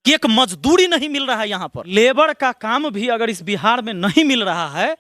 एक मजदूरी नहीं मिल रहा है यहाँ पर। लेबर का काम भी अगर इस बिहार में नहीं मिल रहा है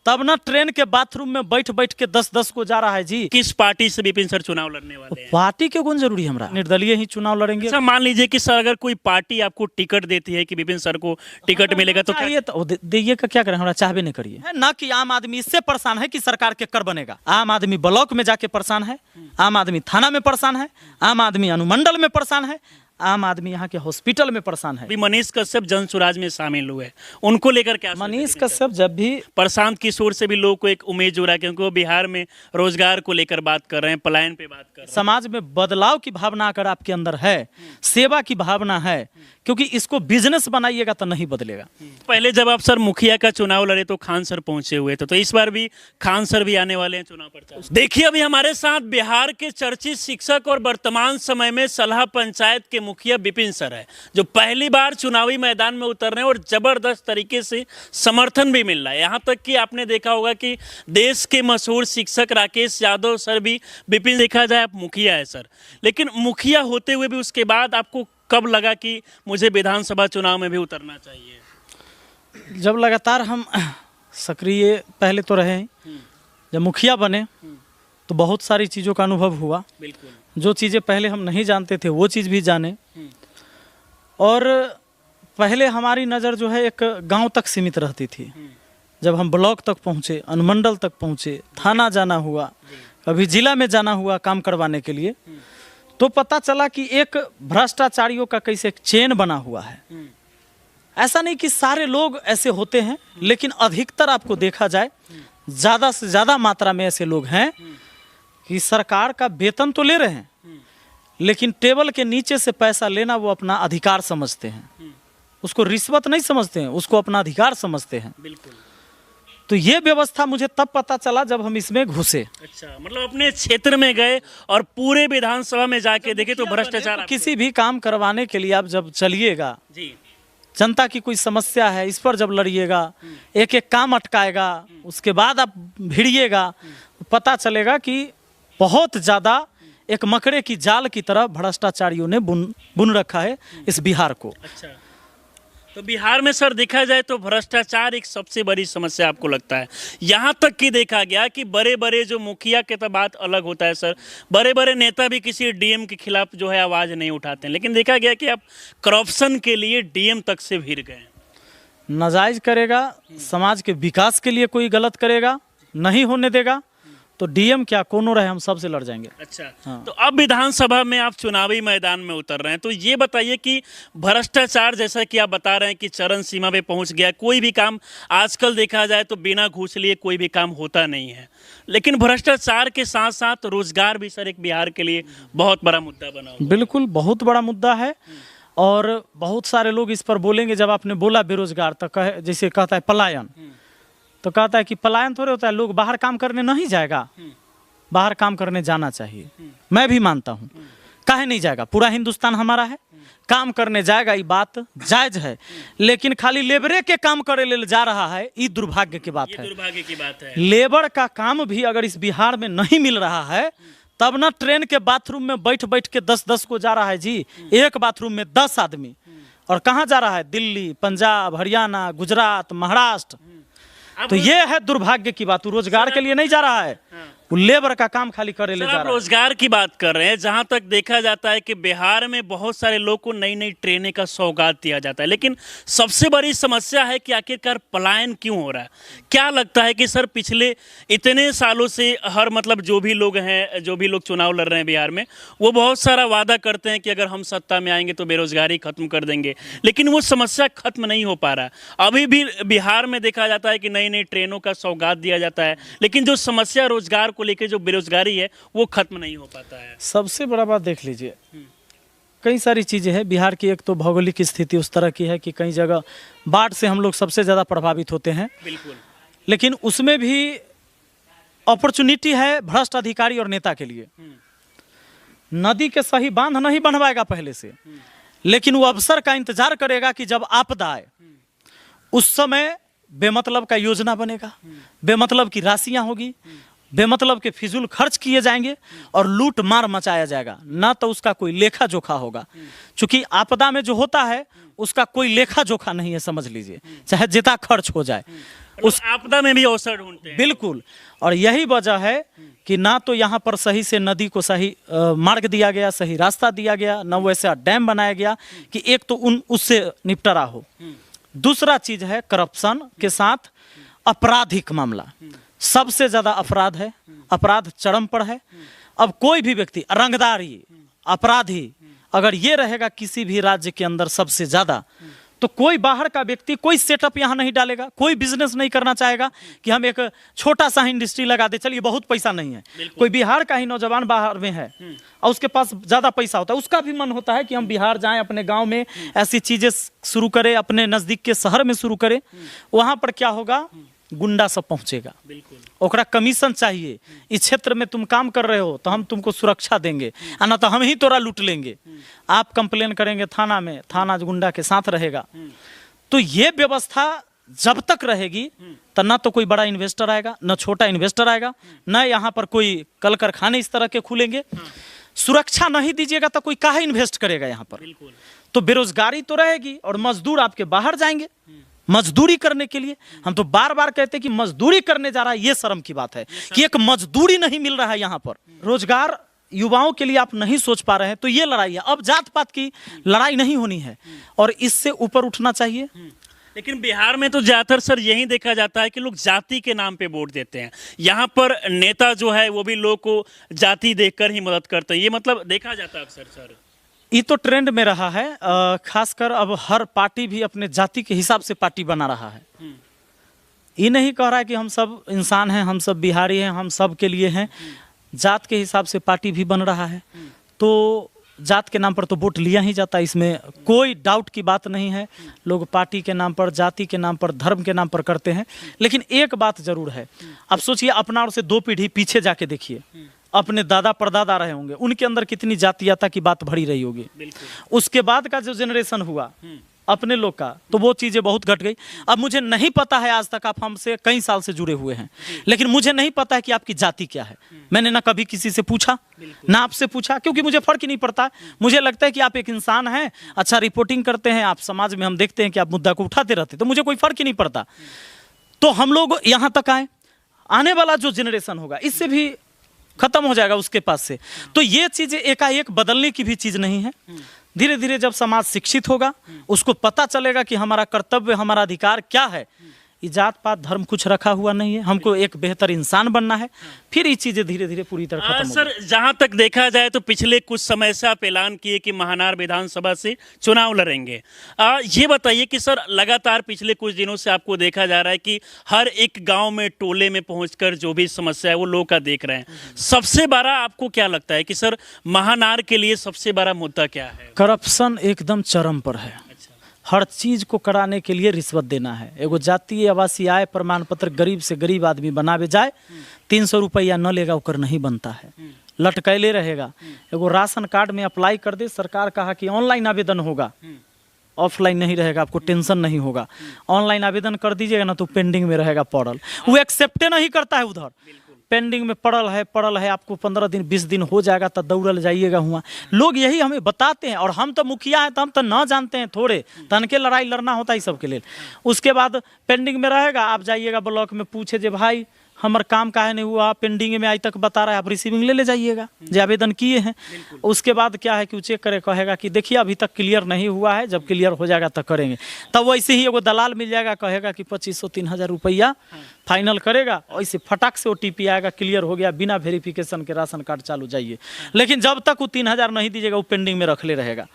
तब ना ट्रेन के बाथरूम में बैठ बैठ के 10-10 को जा रहा है जी। किस पार्टी से विपिन सर चुनाव लड़ने वाले हैं? पार्टी के कौन जरूरी है, हमरा निर्दलीय ही चुनाव लड़ेंगे। अच्छा, मान लीजिए कि सर अगर कोई पार्टी आपको टिकट देती है कि विपिन सर को टिकट मिलेगा तो चाहिए तो दिए का क्या करें, हमरा चाहबे नहीं करिए। ना कि आम आदमी इससे परेशान है कि सरकार के कर बनेगा। आम आदमी ब्लॉक में जाके परेशान है, आम आदमी थाना में परेशान है, आम आदमी अनुमंडल में परेशान है, आम आदमी यहाँ के हॉस्पिटल में परेशान है। अभी मनीष कश्यप जन स्वराज में शामिल हुए, उनको लेकर क्या? मनीष कश्यप जब भी प्रशांत किशोर से भी लोगों को एक उम्मीद जुड़ा है क्योंकि वो बिहार में रोजगार को लेकर बात कर रहे हैं, पलायन पे बात कर रहे हैं। समाज में बदलाव की भावना अगर आपके अंदर है, सेवा की भावना है, क्योंकि इसको बिजनेस बनाइएगा तो नहीं बदलेगा। पहले जब आप सर मुखिया का चुनाव लड़े तो खान सर पहुंचे हुए थे, तो इस बार भी खान सर भी आने वाले हैं चुनाव प्रचार। देखिए अभी हमारे साथ बिहार के चर्चित शिक्षक और वर्तमान समय में सलाह पंचायत के मुखिया विपिन सर है, जो पहली बार चुनावी मैदान में उतर रहे हैं और जबरदस्त तरीके से समर्थन भी मिल रहा है। यहाँ तक कि आपने देखा होगा कि देश के मशहूर शिक्षक राकेश यादव सर भी विपिन, देखा जाए आप मुखिया है सर, लेकिन मुखिया होते हुए भी उसके बाद आपको कब लगा कि मुझे विधानसभा चुनाव में भी उतरना चाहिए? जब लगातार हम सक्रिय पहले तो रहे, जब मुखिया बने तो बहुत सारी चीज़ों का अनुभव हुआ। बिल्कुल, जो चीज़ें पहले हम नहीं जानते थे वो चीज़ भी जाने। और पहले हमारी नज़र जो है एक गांव तक सीमित रहती थी। जब हम ब्लॉक तक पहुँचे, अनुमंडल तक पहुँचे, थाना जाना हुआ, कभी जिला में जाना हुआ काम करवाने के लिए, तो पता चला कि एक भ्रष्टाचारियों का कैसे एक चेन बना हुआ है। ऐसा नहीं कि सारे लोग ऐसे होते हैं, लेकिन अधिकतर आपको देखा जाए ज़्यादा से ज़्यादा मात्रा में ऐसे लोग हैं कि सरकार का वेतन तो ले रहे हैं, लेकिन टेबल के नीचे से पैसा लेना वो अपना अधिकार समझते हैं। उसको रिश्वत नहीं समझते हैं, उसको अपना अधिकार समझते हैं। बिल्कुल। तो ये व्यवस्था मुझे तब पता चला जब हम इसमें घुसे। अच्छा, मतलब अपने क्षेत्र में गए और पूरे विधानसभा में जाके देखे तो भ्रष्टाचार। किसी भी काम करवाने के लिए आप जब चलिएगा जी, जनता की कोई समस्या है, इस पर जब लड़िएगा, एक एक काम अटकाएगा, उसके बाद आप भिड़िएगा, पता चलेगा कि बहुत ज़्यादा एक मकड़े की जाल की तरह भ्रष्टाचारियों ने बुन रखा है इस बिहार को। अच्छा, तो बिहार में सर देखा जाए तो भ्रष्टाचार एक सबसे बड़ी समस्या आपको लगता है। यहाँ तक कि देखा गया कि बड़े बड़े जो मुखिया के तो बात अलग होता है सर, बड़े बड़े नेता भी किसी डीएम के खिलाफ जो है आवाज़ नहीं उठाते हैं, लेकिन देखा गया कि आप करप्शन के लिए डीएम तक से भिड़ गए। नाजायज करेगा, समाज के विकास के लिए कोई गलत करेगा, नहीं होने देगा तो डीएम क्या कोनो रहे, हम सबसे लड़ जाएंगे। अच्छा, हाँ। तो अब विधानसभा में आप चुनावी मैदान में उतर रहे हैं, तो ये बताइए कि भ्रष्टाचार जैसा कि आप बता रहे हैं कि चरम सीमा पे पहुंच गया, कोई भी काम आजकल देखा जाए तो बिना घूस लिए कोई भी काम होता नहीं है, लेकिन भ्रष्टाचार के साथ साथ रोजगार भी सर एक बिहार के लिए बहुत बड़ा मुद्दा बना हुआ है। बिल्कुल, बहुत बड़ा मुद्दा है और बहुत सारे लोग इस पर बोलेंगे। जब आपने बोला बेरोजगार तो कहे, जैसे कहता है पलायन, तो कहता है कि पलायन थोड़े होता है, लोग बाहर काम करने नहीं जाएगा, बाहर काम करने जाना चाहिए। मैं भी मानता हूँ, काहे नहीं जाएगा, पूरा हिंदुस्तान हमारा है, काम करने जाएगा, ये बात जायज है, लेकिन खाली लेबरे के काम करे ले जा रहा है, ये दुर्भाग्य की बात है। दुर्भाग्य की बात है। लेबर का काम भी अगर इस बिहार में नहीं मिल रहा है तब ना ट्रेन के बाथरूम में बैठ बैठ के 10-10 को जा रहा है जी, एक बाथरूम में 10 आदमी। और कहाँ जा रहा है? दिल्ली, पंजाब, हरियाणा, गुजरात, महाराष्ट्र। तो ये है दुर्भाग्य की बात। रोजगार के लिए नहीं जा रहा है, वो लेबर का काम खाली करे ले जा रहा है। रोजगार की बात कर रहे हैं, जहां तक देखा जाता है कि बिहार में बहुत सारे लोग को नई नई ट्रेनें का सौगात दिया जाता है, लेकिन सबसे बड़ी समस्या है कि आखिरकार पलायन क्यों हो रहा है। क्या लगता है कि सर पिछले इतने सालों से हर मतलब जो भी लोग हैं, जो भी लोग चुनाव लड़ रहे हैं बिहार में, वो बहुत सारा वादा करते हैं कि अगर हम सत्ता में आएंगे तो बेरोजगारी खत्म कर देंगे, लेकिन वो समस्या खत्म नहीं हो पा रहा है। अभी भी बिहार में देखा जाता है कि नई नई ट्रेनों का सौगात दिया जाता है, लेकिन जो समस्या रोजगार को लेकर जो बेरोजगारी है वो खत्म नहीं हो पाता है। सबसे बड़ा बात देख लीजिए, कई सारी चीजें हैं बिहार की। एक तो भौगोलिक स्थिति उस तरह की है कि कई जगह बाढ़ से हम लोग सबसे ज्यादा प्रभावित होते हैं। बिल्कुल, लेकिन उसमें भी अपॉर्चुनिटी है भ्रष्ट अधिकारी और नेता के लिए। नदी के सही बांध नहीं बनवाएगा पहले से, लेकिन वो अवसर का इंतजार करेगा कि जब आपदा आए उस समय बेमतलब का योजना बनेगा, बेमतलब की राशियां होगी, बेमतलब के फिजूल खर्च किए जाएंगे और लूट मार मचाया जाएगा, ना तो उसका कोई लेखा जोखा होगा। क्योंकि आपदा में जो होता है उसका कोई लेखा जोखा नहीं है, समझ लीजिए, चाहे जितना खर्च हो जाए उस आपदा में भी अवसर ढूंढते हैं। बिल्कुल। और यही वजह है कि ना तो यहाँ पर सही से नदी को सही मार्ग दिया गया, सही रास्ता दिया गया, न वैसा डैम बनाया गया कि एक तो उससे निपटारा हो। दूसरा चीज है करप्शन के साथ आपराधिक मामला, सबसे ज्यादा अपराध है, अपराध चरम पर है। अब कोई भी व्यक्ति रंगदारी अपराधी अगर ये रहेगा किसी भी राज्य के अंदर सबसे ज्यादा, तो कोई बाहर का व्यक्ति कोई सेटअप यहाँ नहीं डालेगा, कोई बिजनेस नहीं करना चाहेगा कि हम एक छोटा सा इंडस्ट्री लगा दे, चलिए बहुत पैसा नहीं है। कोई बिहार का ही नौजवान बाहर में है और उसके पास ज्यादा पैसा होता है, उसका भी मन होता है कि हम बिहार जाएं, अपने गांव में ऐसी चीजें शुरू करें, अपने नजदीक के शहर में शुरू करें। वहां पर क्या होगा, गुंडा सब पहुंचेगा, ओकरा कमीशन चाहिए, इस क्षेत्र में तुम काम कर रहे हो तो हम तुमको सुरक्षा देंगे, ना तो हम ही तोरा लूट लेंगे। आप कंप्लेन करेंगे थाना में, थाना गुंडा के साथ रहेगा। तो ये व्यवस्था जब तक रहेगी तो ना तो कोई बड़ा इन्वेस्टर आएगा, ना छोटा इन्वेस्टर आएगा, ना यहाँ पर कोई कल कारखाने इस तरह के खुलेंगे। सुरक्षा नहीं दीजिएगा तो कोई काहे इन्वेस्ट करेगा यहाँ पर। तो बेरोजगारी तो रहेगी और मजदूर आपके बाहर जाएंगे मजदूरी करने के लिए। हम तो बार बार कहते हैं कि मजदूरी करने जा रहा है, ये शर्म की बात है कि एक मजदूरी नहीं मिल रहा है यहाँ पर। रोजगार युवाओं के लिए आप नहीं सोच पा रहे हैं, तो ये लड़ाई है। अब जात पात की लड़ाई नहीं होनी है और इससे ऊपर उठना चाहिए। लेकिन बिहार में तो ज्यादातर सर यही देखा जाता है कि लोग जाति के नाम पे वोट देते हैं। यहाँ पर नेता जो है वो भी लोग को जाति देखकर ही मदद करते हैं, ये मतलब देखा जाता है अक्सर सर। ये तो ट्रेंड में रहा है, खासकर अब हर पार्टी भी अपने जाति के हिसाब से पार्टी बना रहा है। ये नहीं कह रहा है कि हम सब इंसान हैं, हम सब बिहारी हैं, हम सब के लिए हैं। जात के हिसाब से पार्टी भी बन रहा है, तो जात के नाम पर तो वोट लिया ही जाता है, इसमें कोई डाउट की बात नहीं है। लोग पार्टी के नाम पर, जाति के नाम पर, धर्म के नाम पर करते हैं। लेकिन एक बात जरूर है, अब सोचिए अपना और से 2 पीढ़ी पीछे जाके देखिए, अपने दादा परदादा रहे होंगे, उनके अंदर कितनी जातीयता की बात भरी रही होगी। उसके बाद का जो जनरेशन हुआ अपने लोग का, तो वो चीजें बहुत घट गई। अब मुझे नहीं पता है, आज तक आप हमसे कई साल से जुड़े हुए हैं, लेकिन मुझे नहीं पता है कि आपकी जाति क्या है। मैंने ना कभी किसी से पूछा, ना आपसे पूछा, क्योंकि मुझे फर्क ही नहीं पड़ता। मुझे लगता है कि आप एक इंसान हैं, अच्छा रिपोर्टिंग करते हैं, आप समाज में हम देखते हैं कि आप मुद्दा को उठाते रहते, तो मुझे कोई फर्क ही नहीं पड़ता। तो हम लोग यहाँ तक आए, आने वाला जो जनरेशन होगा इससे भी खत्म हो जाएगा उसके पास से। तो ये चीजें एकाएक बदलने की भी चीज नहीं है। धीरे धीरे जब समाज शिक्षित होगा, उसको पता चलेगा कि हमारा कर्तव्य, हमारा अधिकार क्या है। ये जात पात धर्म कुछ रखा हुआ नहीं है, हमको एक बेहतर इंसान बनना है, फिर ये चीजें धीरे धीरे पूरी तरह खत्म सर जहां तक देखा जाए तो पिछले कुछ समय से आप ऐलान किए कि महानार विधानसभा से चुनाव लड़ेंगे। ये बताइए कि सर लगातार पिछले कुछ दिनों से आपको देखा जा रहा है कि हर एक गांव में, टोले में पहुंचकर जो भी समस्या है वो लोग का देख रहे हैं। सबसे बड़ा आपको क्या लगता है कि सर महानार के लिए सबसे बड़ा मुद्दा क्या है? करप्शन एकदम चरम पर है। हर चीज को कराने के लिए रिश्वत देना है। एगो जातीय आवासीय आय प्रमाण पत्र गरीब से गरीब आदमी बनावे जाए, 300 रुपया न लेगा ओकर नहीं बनता है, लटकैले रहेगा। एगो राशन कार्ड में अप्लाई कर दे, सरकार कहा कि ऑनलाइन आवेदन होगा, ऑफलाइन नहीं रहेगा, आपको टेंशन नहीं होगा। ऑनलाइन आवेदन कर दीजिएगा ना तो पेंडिंग में रहेगा पड़ल, वो एक्सेप्टे नहीं करता है, उधर पेंडिंग में पड़ल है, आपको 15 दिन 20 दिन हो जाएगा तो दौड़ल जाइएगा हुआ। लोग यही हमें बताते हैं, और हम तो मुखिया हैं तो हम तो न जानते हैं, थोड़े तन के लड़ाई लड़ना होता है सबके लिए। उसके बाद पेंडिंग में रहेगा, आप जाइएगा ब्लॉक में, पूछे जे भाई हमार काम काहे नहीं हुआ, पेंडिंग में आज तक बता रहा है, आप रिसीविंग ले जाइएगा जो आवेदन किए हैं। उसके बाद क्या है कि वो चेक करे, कहेगा कि देखिए अभी तक क्लियर नहीं हुआ है, जब क्लियर हो जाएगा तब करेंगे। तब वैसे ही एगो दलाल मिल जाएगा, कहेगा कि 2500-3000 रुपया फाइनल करेगा, ऐसे फटाक से OTP आएगा, क्लियर हो गया, बिना वेरिफिकेशन के राशन कार्ड चालू जाइए। लेकिन जब तक वो 3000 नहीं दीजिएगा वो पेंडिंग में रखले रहेगा।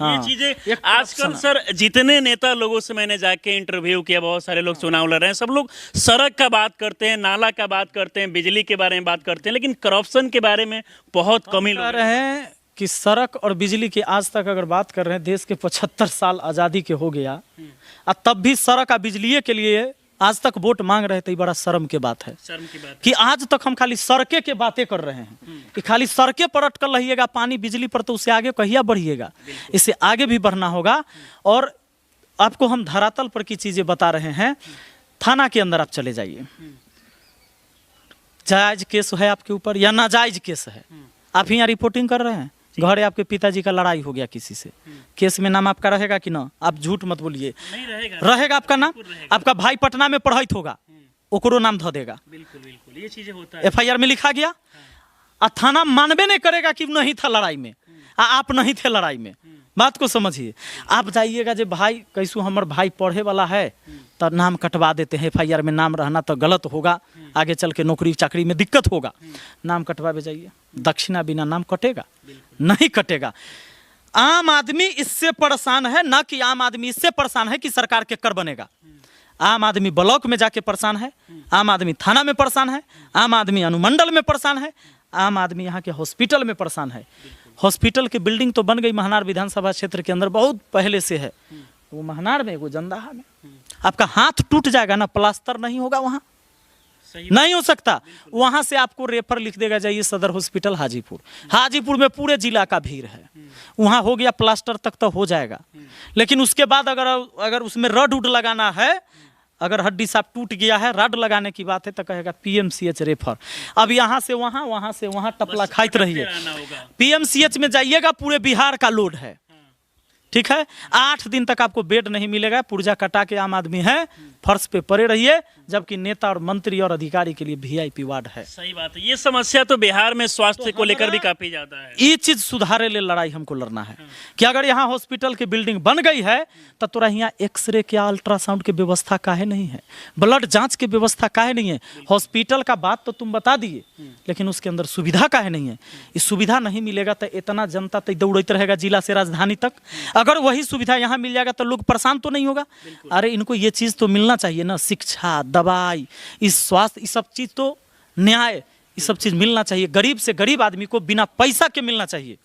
ये चीजें आजकल सर जितने नेता लोगों से मैंने जाके इंटरव्यू किया, बहुत सारे लोग चुनाव लड़ रहे हैं, सब लोग सड़क का बात करते हैं, नाला का बात करते हैं, बिजली के बारे में बात करते हैं, लेकिन करप्शन के बारे में बहुत कमी कह रहे हैं कि सड़क और बिजली की आज तक अगर बात कर रहे हैं, देश के 75 साल आज़ादी के हो गया, और तब भी सड़क और बिजली के लिए आज तक वोट मांग रहे थे। बड़ा शर्म की बात है कि आज तक हम खाली सड़कें के बातें कर रहे हैं कि खाली सड़कें पर अटकल रहिएगा, पानी बिजली पर तो उससे आगे कहिया बढ़िएगा, इससे आगे भी बढ़ना होगा। और आपको हम धरातल पर की चीजें बता रहे हैं। थाना के अंदर आप चले जाइए, जायज केस है आपके ऊपर या नाजायज केस है, आप ही यहाँ रिपोर्टिंग कर रहे हैं, घर आपके पिताजी का लड़ाई हो गया किसी से, केस में नाम आपका रहेगा कि ना? आप झूठ मत बोलिए, नहीं रहेगा, रहेगा आपका नाम। रहेगा। आपका भाई पटना में पढ़ाई होगा, ओकरो नाम धो देगा, बिल्कुल बिल्कुल, ये चीजें होता है। FIR में लिखा गया, और थाना मानबे नहीं करेगा कि नहीं था लड़ाई में, आप नहीं थे लड़ाई में। बात को समझिए। आप जाइएगा जो भाई कैसू हमार भाई पढ़े वाला है तो नाम कटवा देते हैं, FIR में नाम रहना तो गलत होगा, आगे चल के नौकरी चाकरी में दिक्कत होगा, नाम कटवा जाइए। दक्षिणा बिना नाम कटेगा? नहीं कटेगा। आम आदमी इससे परेशान है, ना कि आम आदमी इससे परेशान है कि सरकार के कर बनेगा। आम आदमी ब्लॉक में जाके परेशान है, आम आदमी थाना में परेशान है, आम आदमी अनुमंडल में परेशान है, आम आदमी यहाँ के हॉस्पिटल में परेशान है। हॉस्पिटल की बिल्डिंग तो बन गई महनार विधानसभा क्षेत्र के अंदर बहुत पहले से है, वो महनार में, वो जंदाहा में। आपका हाथ टूट जाएगा ना, प्लास्टर नहीं होगा वहाँ, नहीं हो सकता। वहाँ से आपको रेफर लिख देगा, जाइए सदर हॉस्पिटल हाजीपुर। हाजीपुर में पूरे जिला का भीड़ है, वहाँ हो गया प्लास्टर तक तो हो जाएगा, लेकिन उसके बाद अगर उसमें रड उड लगाना है, अगर हड्डी साफ टूट गया है, रड लगाने की बात है तो कहेगा PMCH रेफर। अब यहाँ से वहाँ टपला खाइत रहिए। PMCH में जाइएगा, पूरे बिहार का लोड है, ठीक है। 8 दिन तक आपको बेड नहीं मिलेगा, पुर्जा कटा के आम आदमी है, फर्श पे पड़े रहिए, जबकि नेता और मंत्री और अधिकारी के लिए VIP वार्ड है। सही बात है। ये समस्या तो बिहार में स्वास्थ्य को लेकर भी काफी ज्यादा है। ये चीज सुधारे ले लड़ाई हमको लड़ना है कि अगर यहाँ हॉस्पिटल की बिल्डिंग बन गई है तो तोरा यहाँ एक्सरे क्या अल्ट्रासाउंड की व्यवस्था काहे नहीं है, ब्लड जांच की व्यवस्था काहे नहीं है। हॉस्पिटल का बात तो तुम बता दिए, लेकिन उसके अंदर सुविधा काहे नहीं है। इस सुविधा नहीं मिलेगा तो इतना जनता तो दौड़ते रहेगा जिला से राजधानी तक। अगर वही सुविधा यहाँ मिल जाएगा तो लोग परेशान तो नहीं होगा। अरे इनको ये चीज तो मिलना चाहिए ना, शिक्षा, दवाई, इस स्वास्थ्य, इस सब चीज तो न्याय, ये सब चीज मिलना चाहिए। गरीब से गरीब आदमी को बिना पैसा के मिलना चाहिए।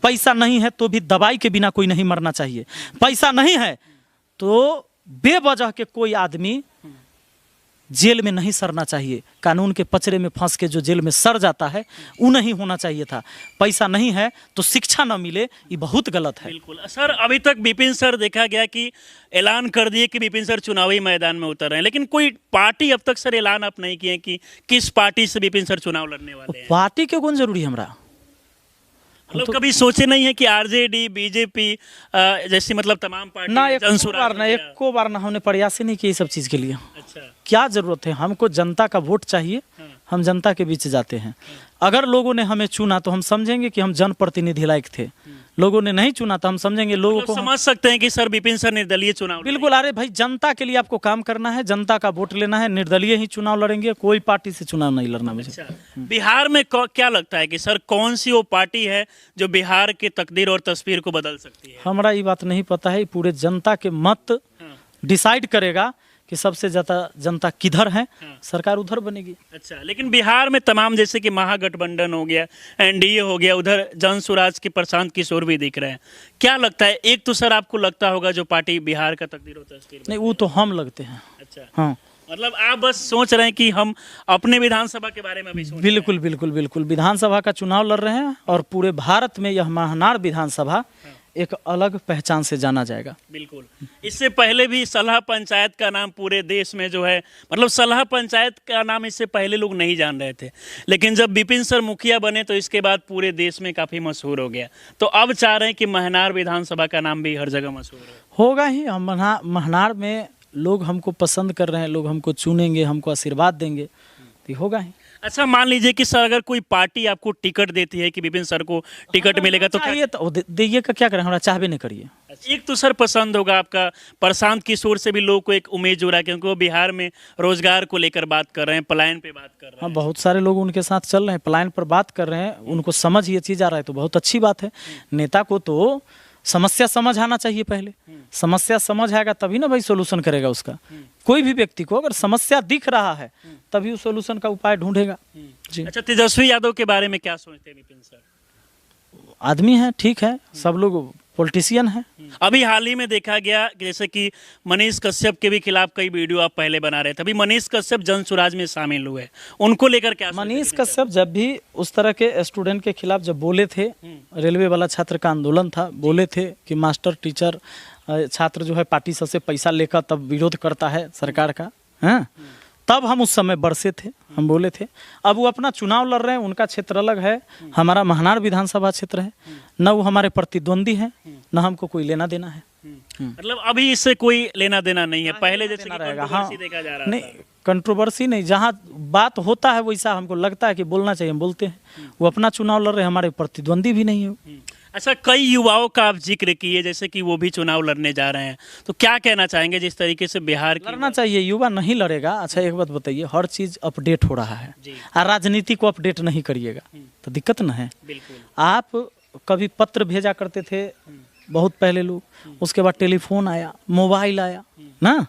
पैसा नहीं है तो भी दवाई के बिना कोई नहीं मरना चाहिए। पैसा नहीं है तो बेवजह के कोई आदमी जेल में नहीं सड़ना चाहिए। कानून के पचड़े में फंस के जो जेल में सड़ जाता है वो नहीं होना चाहिए था। पैसा नहीं है तो शिक्षा न मिले, ये बहुत गलत है। बिल्कुल सर, अभी तक विपिन सर देखा गया कि ऐलान कर दिए कि विपिन सर चुनावी मैदान में उतर रहे हैं, लेकिन कोई पार्टी अब तक सर ऐलान आप नहीं किए कि किस पार्टी से विपिन सर चुनाव लड़ने वाले हैं। पार्टी के कौन जरूरी हमरा, मतलब तो कभी सोचे नहीं है कि RJD, BJP जैसी मतलब तमाम पार्टी ना, एको बार ना हमने प्रयास ही नहीं किया सब चीज के लिए। अच्छा, क्या जरूरत है, हमको जनता का वोट चाहिए, हम जनता के बीच जाते हैं। अगर लोगों ने हमें चुना तो हम समझेंगे कि हम जनप्रतिनिधि लायक थे। लोगों ने नहीं चुना तो हम समझेंगे लोगों को समझ सकते हैं कि सर विपिन सर निर्दलीय चुनाव। बिल्कुल, अरे भाई जनता के लिए आपको काम करना है, जनता का वोट लेना है, निर्दलीय ही चुनाव लड़ेंगे, कोई पार्टी से चुनाव नहीं लड़ना मुझे। अच्छा, बिहार में क्या लगता है कि सर कौन सी वो पार्टी है जो बिहार के तकदीर और तस्वीर को बदल सकती है? हमारा ये बात नहीं पता है, पूरे जनता के मत डिसाइड करेगा कि सबसे ज्यादा जनता किधर है, सरकार उधर बनेगी। अच्छा, लेकिन बिहार में तमाम जैसे कि महागठबंधन हो गया, NDA हो गया, उधर जन स्वराज के प्रशांत किशोर भी दिख रहे हैं। क्या लगता है, एक तो सर आपको लगता होगा जो पार्टी बिहार का तकदीर और तस्वीर नहीं, वो तो हम लगते हैं। अच्छा, हाँ, मतलब आप बस सोच रहे हैं कि हम अपने विधानसभा के बारे में भी सोच बिल्कुल बिल्कुल बिल्कुल विधानसभा का चुनाव लड़ रहे हैं और पूरे भारत में यह महनार विधानसभा एक अलग पहचान से जाना जाएगा। बिल्कुल, इससे पहले भी सलाह पंचायत का नाम पूरे देश में जो है, मतलब सलाह पंचायत का नाम इससे पहले लोग नहीं जान रहे थे, लेकिन जब विपिन सर मुखिया बने तो इसके बाद पूरे देश में काफी मशहूर हो गया। तो अब चाह रहे हैं कि महनार विधानसभा का नाम भी हर जगह मशहूर होगा ही। हम महनार में लोग हमको पसंद कर रहे हैं, लोग हमको चुनेंगे, हमको आशीर्वाद देंगे, तो होगा ही। अच्छा, मान लीजिए कि सर अगर कोई पार्टी आपको टिकट देती है कि विपिन सर को टिकट मिलेगा तो चाहिए तो दीजिए का क्या करें, हमारा चाहबे नहीं करिए। एक तो सर पसंद होगा आपका प्रशांत किशोर से भी लोगों को एक उम्मीद जुड़ा, क्योंकि वो बिहार में रोजगार को लेकर बात कर रहे हैं, पलायन पे बात कर रहे हैं। हाँ, बहुत सारे लोग उनके साथ चल रहे हैं, पलायन पर बात कर रहे हैं, उनको समझ ये चीज आ रहा है तो बहुत अच्छी बात है। नेता को तो समस्या समझ आना चाहिए, पहले समस्या समझ आएगा तभी ना भाई सोल्यूशन करेगा उसका। कोई भी व्यक्ति को अगर समस्या दिख रहा है तभी उस सोल्यूशन का उपाय ढूंढेगा। जी। अच्छा, तेजस्वी यादव के बारे में क्या सोचते हैं विपिन सर? आदमी है, ठीक है, सब लोग पॉलिटिशियन है। अभी हाल ही में देखा गया जैसे कि मनीष कश्यप के भी खिलाफ कई वीडियो आप पहले बना रहे थे, अभी मनीष कश्यप जन स्वराज में शामिल हुए, उनको लेकर क्या? मनीष कश्यप जब भी उस तरह के स्टूडेंट के खिलाफ जब बोले थे, रेलवे वाला छात्र का आंदोलन था, बोले थे कि मास्टर टीचर छात्र जो है पार्टी से पैसा लेकर तब विरोध करता है सरकार का, हाँ, तब हम उस समय बरसे थे, हम बोले थे। अब वो अपना चुनाव लड़ रहे हैं, उनका क्षेत्र अलग है, हमारा महानार विधानसभा क्षेत्र है, न वो हमारे प्रतिद्वंदी हैं, न हमको कोई लेना देना है। मतलब अभी इससे कोई लेना देना नहीं है, पहले जैसे कि रहेगा। कंट्रोवर्सी देखा जा रहा नहीं, था। कंट्रोवर्सी नहीं, जहाँ बात होता है वैसा हमको लगता है कि बोलना चाहिए, हम बोलते हैं। वो अपना चुनाव लड़ रहे हैं, हमारे प्रतिद्वंदी भी नहीं है। अच्छा, कई युवाओं का आप जिक्र किए जैसे कि वो भी चुनाव लड़ने जा रहे हैं, तो क्या कहना चाहेंगे जिस तरीके से बिहार की लड़ना चाहिए, युवा नहीं लड़ेगा। अच्छा एक बात बताइए, हर चीज़ अपडेट हो रहा है जी। और राजनीति को अपडेट नहीं करिएगा तो दिक्कत न है। बिल्कुल। आप कभी पत्र भेजा करते थे बहुत पहले लोग, उसके बाद टेलीफोन आया, मोबाइल आया ना,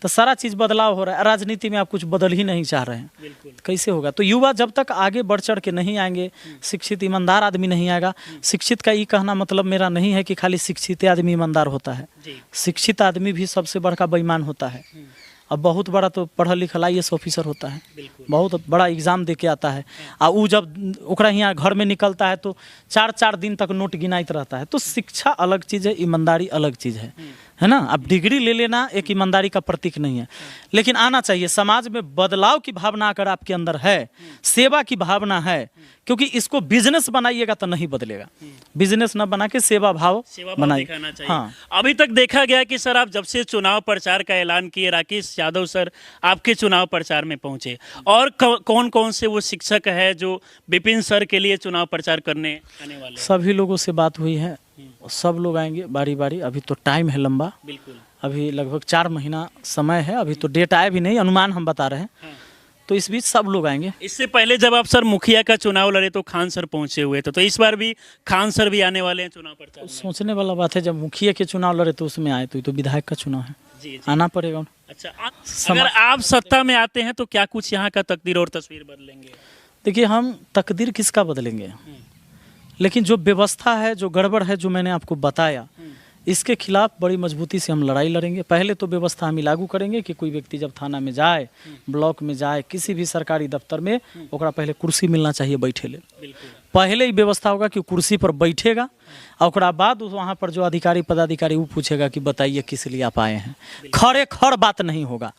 तो सारा चीज़ बदलाव हो रहा है। राजनीति में आप कुछ बदल ही नहीं चाह रहे हैं, बिल्कुल। कैसे होगा? तो युवा जब तक आगे बढ़ चढ़ के नहीं आएंगे, शिक्षित ईमानदार आदमी नहीं आएगा। शिक्षित का ये कहना मतलब मेरा नहीं है कि खाली शिक्षित आदमी ईमानदार होता है, जी। शिक्षित आदमी भी सबसे बड़ा बेईमान होता है। अब बहुत बड़ा तो पढ़ा लिखा IAS ऑफिसर होता है, बिल्कुल। बहुत बड़ा एग्जाम दे के आता है, आ वो जब ओकरा यहाँ घर में निकलता है तो 4-4 दिन तक नोट गिनाइत रहता है। तो शिक्षा अलग चीज़ है, ईमानदारी अलग चीज़ है ना। अब डिग्री ले लेना एक ईमानदारी का प्रतीक नहीं है, लेकिन आना चाहिए। समाज में बदलाव की भावना अगर आपके अंदर है, सेवा की भावना है, क्योंकि इसको बिजनेस बनाइएगा तो नहीं बदलेगा। बिजनेस न बना के सेवा भाव बनाइए। दिखाना चाहिए। हाँ। अभी तक देखा गया कि सर आप जब से चुनाव प्रचार का ऐलान किए, राकेश यादव सर आपके चुनाव प्रचार में पहुंचे, और कौन कौन से वो शिक्षक है जो विपिन सर के लिए चुनाव प्रचार करने आने वाले हैं? सभी लोगों से बात हुई है, सब लोग आएंगे बारी बारी। अभी तो टाइम है लंबा, बिल्कुल। अभी लगभग 4 महीना समय है, अभी तो डेट आया भी नहीं, अनुमान हम बता रहे हैं। हाँ। तो इस बीच सब लोग आएंगे। इससे पहले जब आप सर मुखिया का चुनाव लड़े तो खान सर पहुंचे हुए थे, तो इस बार भी खान सर भी आने वाले हैं चुनाव प्रचार में? सोचने वाला बात है, जब मुखिया के चुनाव लड़े तो उसमें आए, तो ये तो विधायक का चुनाव है, जी, जी। आना पड़ेगा। अच्छा, अगर आप सत्ता में आते हैं तो क्या कुछ यहाँ का तकदीर और तस्वीर बदलेंगे? देखिए, हम तकदीर किसका बदलेंगे, लेकिन जो व्यवस्था है, जो गड़बड़ है, जो मैंने आपको बताया, इसके खिलाफ बड़ी मजबूती से हम लड़ाई लड़ेंगे। पहले तो व्यवस्था हम लागू करेंगे कि कोई व्यक्ति जब थाना में जाए, ब्लॉक में जाए, किसी भी सरकारी दफ्तर में, ओकरा पहले कुर्सी मिलना चाहिए बैठे ले। पहले ही व्यवस्था होगा कि कुर्सी पर बैठेगा, और ओकरा बाद वहाँ पर जो अधिकारी पदाधिकारी वो पूछेगा कि बताइए किस लिए आप आए हैं। खड़े खड़ बात नहीं होगा।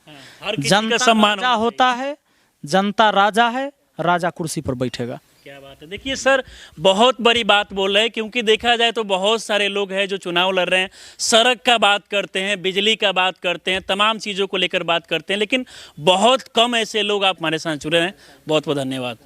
जनता राजा होता है, जनता राजा है, राजा कुर्सी पर बैठेगा। क्या बात है। देखिए सर, बहुत बड़ी बात बोल रहे हैं, क्योंकि देखा जाए तो बहुत सारे लोग हैं जो चुनाव लड़ रहे हैं, सड़क का बात करते हैं, बिजली का बात करते हैं, तमाम चीज़ों को लेकर बात करते हैं, लेकिन बहुत कम ऐसे लोग आप हमारे साथ जुड़े हैं। बहुत बहुत धन्यवाद।